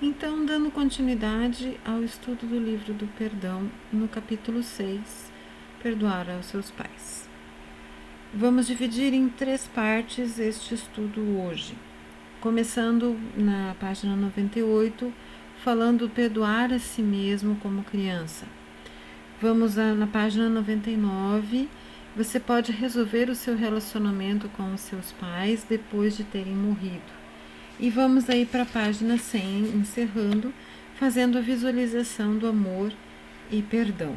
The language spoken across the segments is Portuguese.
Então, dando continuidade ao estudo do livro do perdão, no capítulo 6, perdoar aos seus pais. Vamos dividir em 3 partes este estudo hoje. Começando na página 98, falando perdoar a si mesmo como criança. Vamos na página 99, você pode resolver o seu relacionamento com os seus pais depois de terem morrido. E vamos aí para a página 100, encerrando, fazendo a visualização do amor e perdão.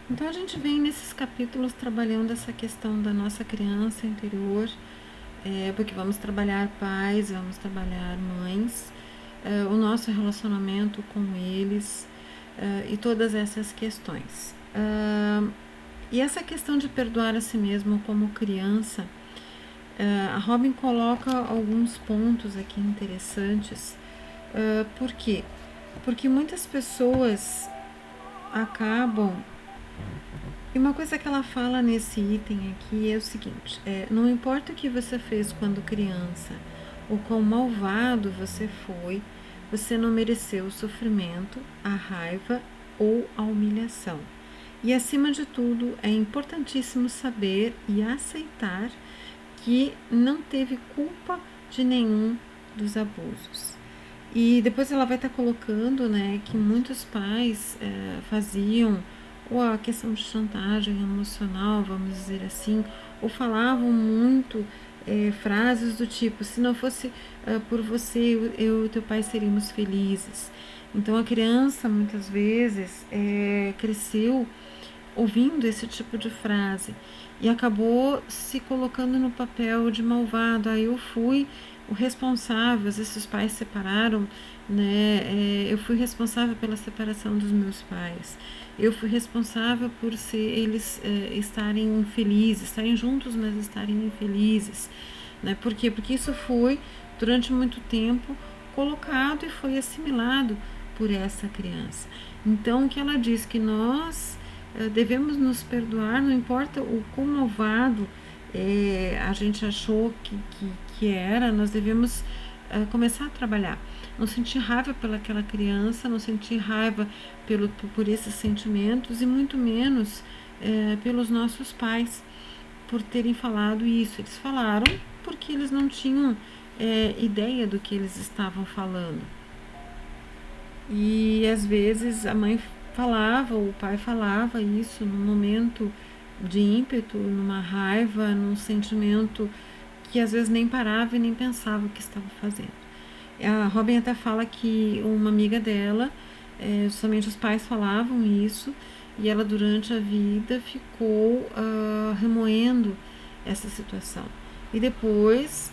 Então a gente vem nesses capítulos trabalhando essa questão da nossa criança interior, porque vamos trabalhar pais, vamos trabalhar mães, o nosso relacionamento com eles e todas essas questões. E essa questão de perdoar a si mesmo como criança, a Robin coloca alguns pontos aqui interessantes. Por quê? Porque muitas pessoas acabam... E uma coisa que ela fala nesse item aqui é o seguinte: não importa o que você fez quando criança, ou quão malvado você foi, você não mereceu o sofrimento, a raiva ou a humilhação. E acima de tudo, é importantíssimo saber e aceitar que não teve culpa de nenhum dos abusos. E depois ela vai estar colocando, que muitos pais faziam ou a questão de chantagem emocional, vamos dizer assim, ou falavam muito frases do tipo: se não fosse por você, eu e teu pai seríamos felizes. Então a criança muitas vezes cresceu ouvindo esse tipo de frase e acabou se colocando no papel de malvado. Aí eu fui o responsável, às vezes os pais separaram, eu fui responsável pela separação dos meus pais. Eu fui responsável por eles estarem infelizes, estarem juntos, mas estarem infelizes. Por quê? Porque isso foi, durante muito tempo, colocado e foi assimilado por essa criança. Então, o que ela diz que nós devemos nos perdoar, não importa o quão malvado a gente achou que era, nós devemos começar a trabalhar. Não sentir raiva pelaquela criança, não sentir raiva por esses sentimentos e muito menos pelos nossos pais por terem falado isso. Eles falaram porque eles não tinham ideia do que eles estavam falando. E às vezes a mãe falava, o pai falava isso num momento de ímpeto, numa raiva, num sentimento que às vezes nem parava e nem pensava o que estava fazendo. A Robin até fala que uma amiga dela, somente os pais falavam isso, e ela durante a vida ficou remoendo essa situação. E depois,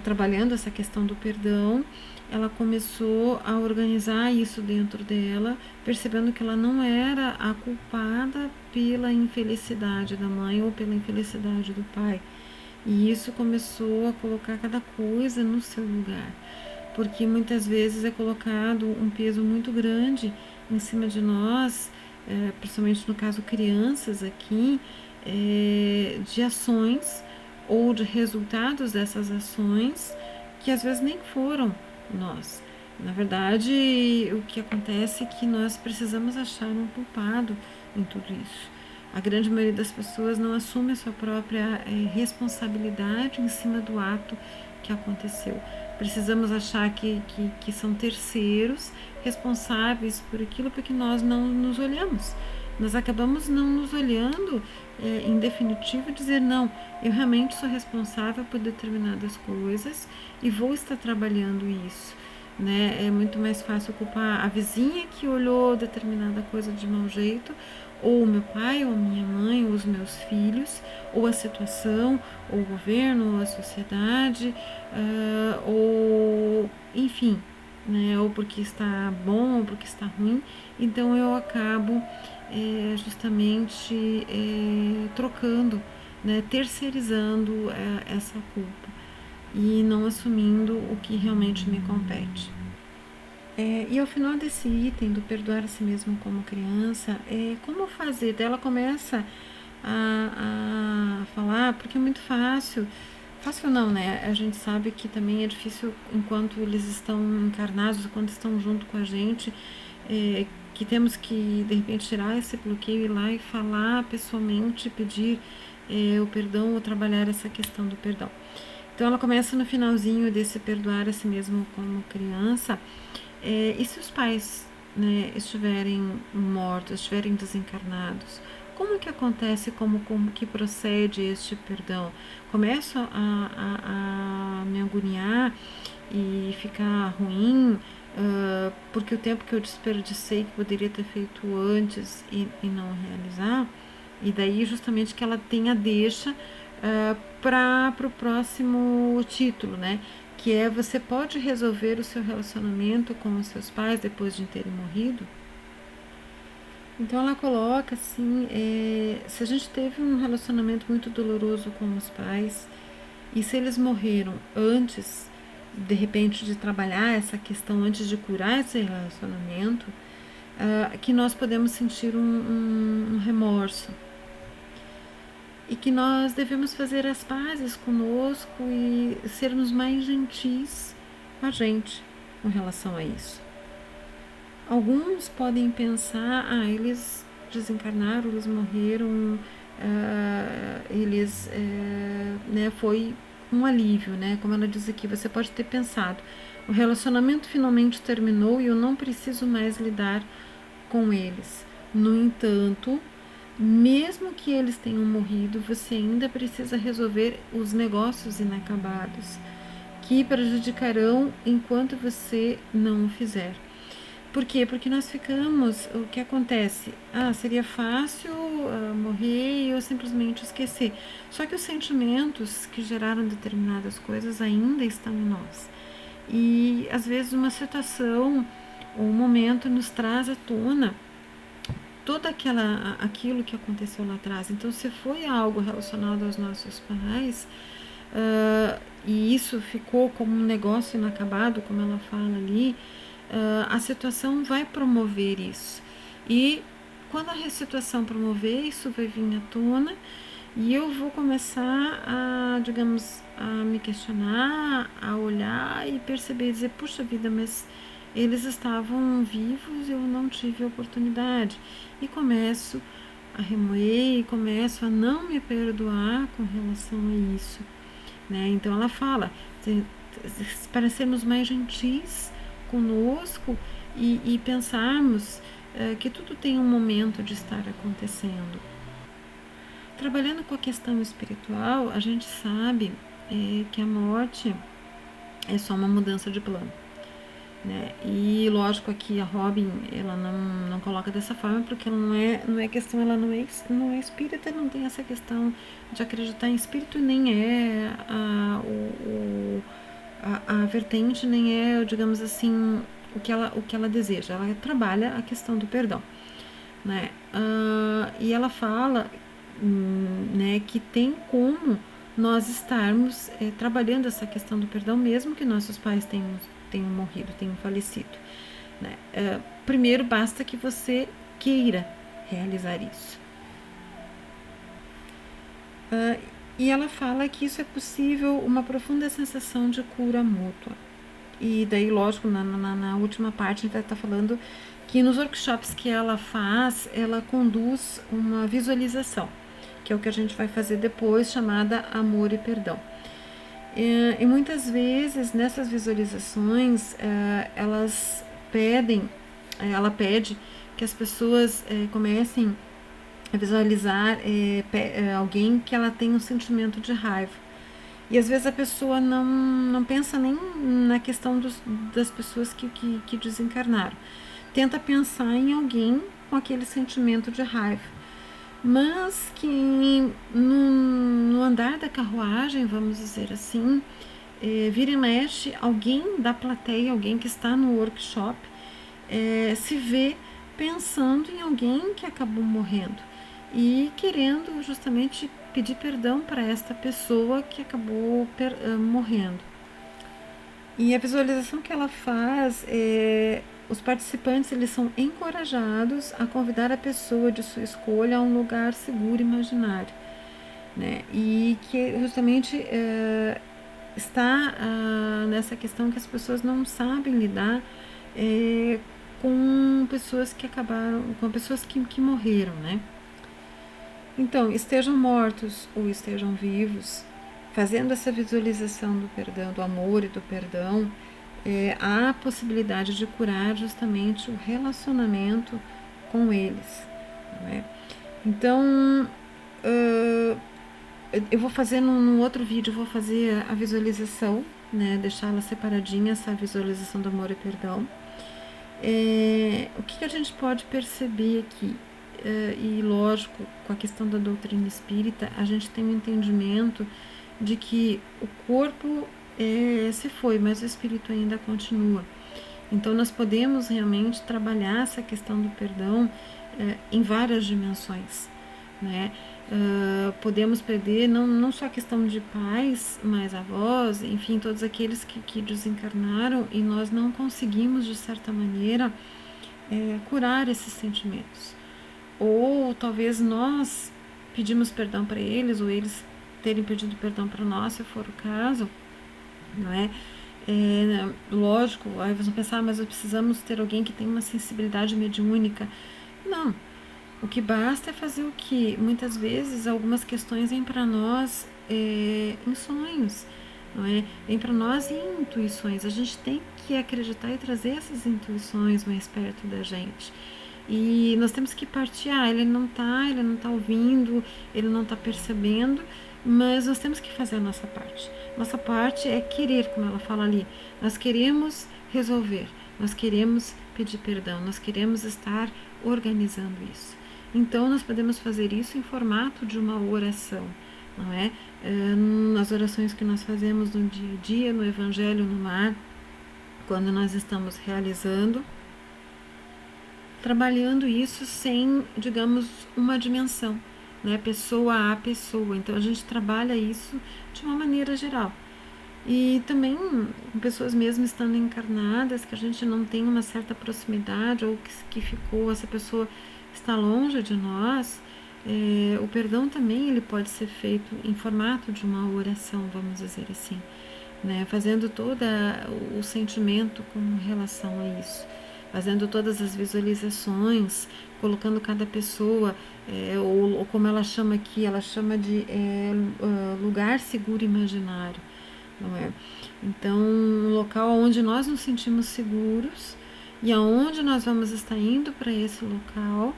trabalhando essa questão do perdão, ela começou a organizar isso dentro dela, percebendo que ela não era a culpada pela infelicidade da mãe ou pela infelicidade do pai. E isso começou a colocar cada coisa no seu lugar, porque muitas vezes é colocado um peso muito grande em cima de nós, principalmente no caso crianças aqui, de ações ou de resultados dessas ações que às vezes nem foram nós. Na verdade, o que acontece é que nós precisamos achar um culpado em tudo isso. A grande maioria das pessoas não assume a sua própria responsabilidade em cima do ato que aconteceu. Precisamos achar que são terceiros responsáveis por aquilo, porque nós não nos olhamos. Nós acabamos não nos olhando em definitivo e dizer: não, eu realmente sou responsável por determinadas coisas e vou estar trabalhando isso. É muito mais fácil culpar a vizinha que olhou determinada coisa de mau jeito, ou o meu pai, ou a minha mãe, ou os meus filhos, ou a situação, ou o governo, ou a sociedade, ou enfim, ou porque está bom, ou porque está ruim. Então eu acabo justamente trocando, terceirizando essa culpa e não assumindo o que realmente me compete. E ao final desse item do perdoar a si mesmo como criança, como fazer? Ela começa a falar, porque é muito fácil Fácil não, né? A gente sabe que também é difícil enquanto eles estão encarnados, enquanto estão junto com a gente, que temos que, de repente, tirar esse bloqueio, ir lá e falar pessoalmente, pedir o perdão ou trabalhar essa questão do perdão. Então ela começa no finalzinho desse perdoar a si mesmo como criança. E se os pais, né, estiverem mortos, estiverem desencarnados, como que acontece, como que procede este perdão? Começo a me agoniar e ficar ruim, porque o tempo que eu desperdicei, que poderia ter feito antes e não realizar, e daí justamente que ela tenha deixa para o próximo título, né? Que é você pode resolver o seu relacionamento com os seus pais depois de terem morrido. Então ela coloca assim, se a gente teve um relacionamento muito doloroso com os pais e se eles morreram antes, de repente, de trabalhar essa questão, antes de curar esse relacionamento, que nós podemos sentir um remorso e que nós devemos fazer as pazes conosco e sermos mais gentis com a gente com relação a isso. Alguns podem pensar, eles desencarnaram, eles morreram, né, foi um alívio, né? Como ela diz aqui, você pode ter pensado, o relacionamento finalmente terminou e eu não preciso mais lidar com eles. No entanto, mesmo que eles tenham morrido, você ainda precisa resolver os negócios inacabados, que prejudicarão enquanto você não o fizer. Por quê? Porque nós ficamos, o que acontece? Seria fácil morrer e eu simplesmente esquecer. Só que os sentimentos que geraram determinadas coisas ainda estão em nós. E às vezes uma situação ou um momento nos traz à tona todo aquilo que aconteceu lá atrás. Então, se foi algo relacionado aos nossos pais, e isso ficou como um negócio inacabado, como ela fala ali, a situação vai promover isso. E quando a situação promover, isso vai vir à tona e eu vou começar a me questionar, a olhar e perceber, dizer, puxa vida, mas eles estavam vivos e eu não tive a oportunidade. E começo a remoer e começo a não me perdoar com relação a isso, né? Então ela fala, para sermos mais gentis conosco e pensarmos que tudo tem um momento de estar acontecendo. Trabalhando com a questão espiritual, a gente sabe que a morte é só uma mudança de plano, né? E lógico aqui a Robin ela não coloca dessa forma porque ela não é questão, ela não é espírita, não tem essa questão de acreditar em espírito, nem é a vertente, nem é, digamos assim, o que ela deseja. Ela trabalha a questão do perdão, né? E ela fala, né, que tem como nós estarmos trabalhando essa questão do perdão, mesmo que nossos pais tenham morrido, tenham falecido, né? Primeiro basta que você queira realizar isso. E ela fala que isso é possível, uma profunda sensação de cura mútua. E daí, lógico, na última parte a gente vai estar falando que nos workshops que ela faz, ela conduz uma visualização, que é o que a gente vai fazer depois, chamada Amor e Perdão. E muitas vezes nessas visualizações ela pede que as pessoas comecem a visualizar alguém que ela tem um sentimento de raiva. E às vezes a pessoa não pensa nem na questão das pessoas que desencarnaram. Tenta pensar em alguém com aquele sentimento de raiva. Mas que no andar da carruagem, vamos dizer assim, vira e mexe, alguém da plateia, alguém que está no workshop, se vê pensando em alguém que acabou morrendo e querendo justamente pedir perdão para esta pessoa que acabou morrendo. E a visualização que ela faz, os participantes eles são encorajados a convidar a pessoa de sua escolha a um lugar seguro e imaginário. né? E que justamente está nessa questão que as pessoas não sabem lidar com pessoas que acabaram, com pessoas que morreram, né? Então, estejam mortos ou estejam vivos, fazendo essa visualização do perdão, do amor e do perdão, há a possibilidade de curar justamente o relacionamento com eles, não é? Então, eu vou fazer num outro vídeo, eu vou fazer a visualização, né? Deixar ela separadinha, essa visualização do amor e perdão. O que a gente pode perceber aqui? E lógico, com a questão da doutrina espírita, a gente tem um entendimento de que o corpo se foi, mas o espírito ainda continua. Então nós podemos realmente trabalhar essa questão do perdão em várias dimensões, né? Podemos perder não só a questão de pais, mas avós, enfim, todos aqueles que desencarnaram e nós não conseguimos, de certa maneira, curar esses sentimentos. Ou talvez nós pedimos perdão para eles, ou eles terem pedido perdão para nós, se for o caso, não é? Lógico, aí vocês vão pensar, mas precisamos ter alguém que tenha uma sensibilidade mediúnica. Não. O que basta é fazer o que? Muitas vezes algumas questões vêm para nós em sonhos, não é? Vem para nós em intuições. A gente tem que acreditar e trazer essas intuições mais perto da gente. E nós temos que partir, ele não tá ouvindo, ele não tá percebendo, mas nós temos que fazer a nossa parte. Nossa parte é querer, como ela fala ali. Nós queremos resolver, nós queremos pedir perdão, nós queremos estar organizando isso. Então nós podemos fazer isso em formato de uma oração, não é? Nas orações que nós fazemos no dia a dia, no Evangelho no Lar, quando nós estamos realizando, trabalhando isso sem, digamos, uma dimensão, né? Pessoa a pessoa. Então a gente trabalha isso de uma maneira geral. E também com pessoas mesmo estando encarnadas, que a gente não tem uma certa proximidade, ou que ficou, essa pessoa está longe de nós, o perdão também ele pode ser feito em formato de uma oração, vamos dizer assim, né? Fazendo todo o sentimento com relação a isso, fazendo todas as visualizações, colocando cada pessoa, ou como ela chama aqui, ela chama de lugar seguro imaginário, não é? Então, um local onde nós nos sentimos seguros e aonde nós vamos estar indo para esse local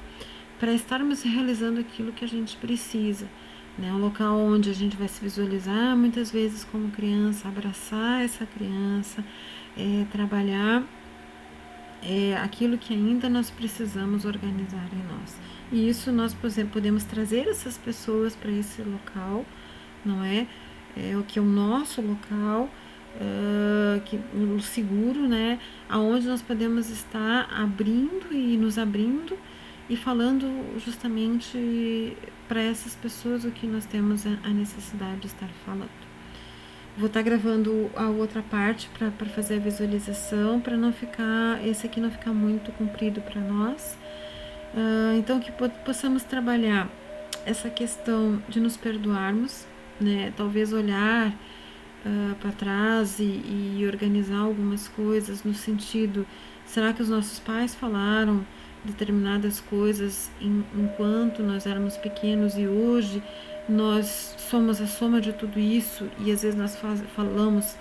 para estarmos realizando aquilo que a gente precisa, né? Um local onde a gente vai se visualizar muitas vezes como criança, abraçar essa criança, trabalhar aquilo que ainda nós precisamos organizar em nós. E isso nós podemos trazer essas pessoas para esse local, não é? O que é o nosso local, o seguro, né? Aonde nós podemos estar abrindo e nos abrindo e falando justamente para essas pessoas o que nós temos a necessidade de estar falando. Vou estar gravando a outra parte para fazer a visualização, para não ficar, esse aqui não ficar muito comprido para nós. Então que possamos trabalhar essa questão de nos perdoarmos, né? Talvez olhar para trás e organizar algumas coisas no sentido, será que os nossos pais falaram determinadas coisas enquanto nós éramos pequenos e hoje nós somos a soma de tudo isso e às vezes nós falamos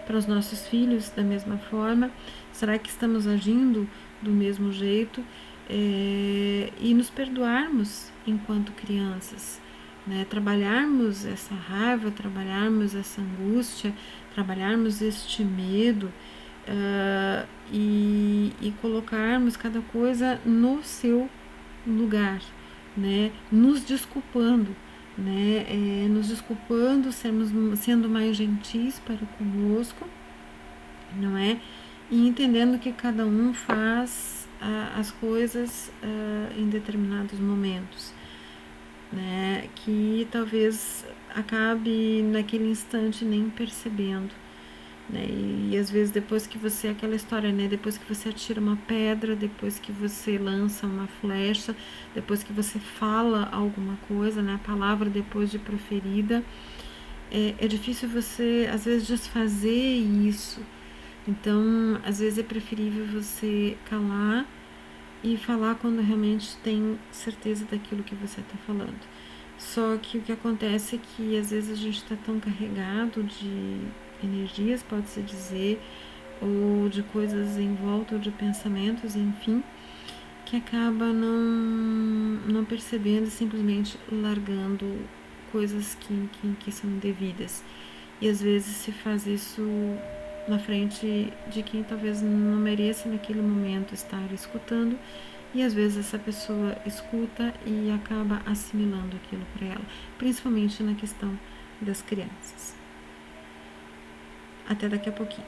para os nossos filhos da mesma forma? Será que estamos agindo do mesmo jeito? E nos perdoarmos enquanto crianças, né? Trabalharmos essa raiva, trabalharmos essa angústia, trabalharmos este medo, e colocarmos cada coisa no seu lugar, né? Nos desculpando, né? Nos desculpando, sendo mais gentis para conosco, não é? E entendendo que cada um faz as coisas em determinados momentos, né? Que talvez acabe naquele instante nem percebendo, né? E às vezes depois que você, aquela história, né? Depois que você atira uma pedra, depois que você lança uma flecha, depois que você fala alguma coisa, né? A palavra depois de proferida, é difícil você, às vezes, desfazer isso. Então, às vezes é preferível você calar e falar quando realmente tem certeza daquilo que você está falando. Só que o que acontece é que às vezes a gente está tão carregado de energias, pode-se dizer, ou de coisas em volta, ou de pensamentos, enfim, que acaba não percebendo e simplesmente largando coisas que são indevidas. E às vezes se faz isso na frente de quem talvez não mereça naquele momento estar escutando, e às vezes essa pessoa escuta e acaba assimilando aquilo para ela, principalmente na questão das crianças. Até daqui a pouquinho.